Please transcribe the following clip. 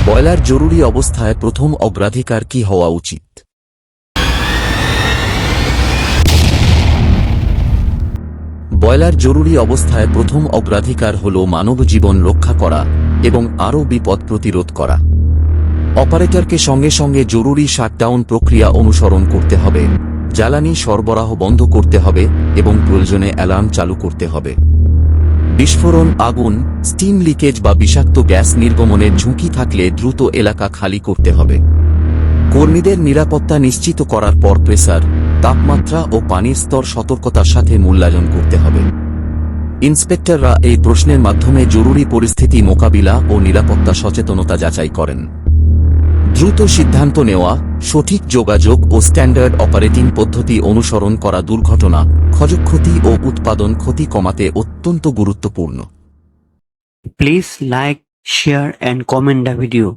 Boiler জরুরি অবস্থায় প্রথম অগ্রাধিকার কি হওয়া উচিত? বয়লার জরুরি অবস্থায় প্রথম অগ্রাধিকার হল মানব জীবন রক্ষা করা এবং আরও বিপদ প্রতিরোধ করা। অপারেটরকে সঙ্গে সঙ্গে জরুরি শাটডাউন প্রক্রিয়া অনুসরণ করতে হবে, জ্বালানি সরবরাহ বন্ধ করতে হবে এবং প্রয়োজনে অ্যালার্ম চালু করতে হবে। বিস্ফোরণ, আগুন, স্টিম লিকেজ বা বিষাক্ত গ্যাস নির্গমনের ঝুঁকি থাকলে দ্রুত এলাকা খালি করতে হবে। কর্মীদের নিরাপত্তা নিশ্চিত করার পর প্রেসার, তাপমাত্রা ও পানির স্তর সতর্কতার সাথে মূল্যায়ন করতে হবে। ইন্সপেক্টররা এই প্রশ্নের মাধ্যমে জরুরি পরিস্থিতি মোকাবিলা ও নিরাপত্তা সচেতনতা যাচাই করেন। দ্রুত সিদ্ধান্ত নেওয়া, সঠিক যোগাযোগ ও স্ট্যান্ডার্ড অপারেটিং পদ্ধতি অনুসরণ করা দুর্ঘটনা, ক্ষয়ক্ষতি ও উৎপাদন ক্ষতি কমাতে অত্যন্ত গুরুত্বপূর্ণ। Please like, share and comment the video.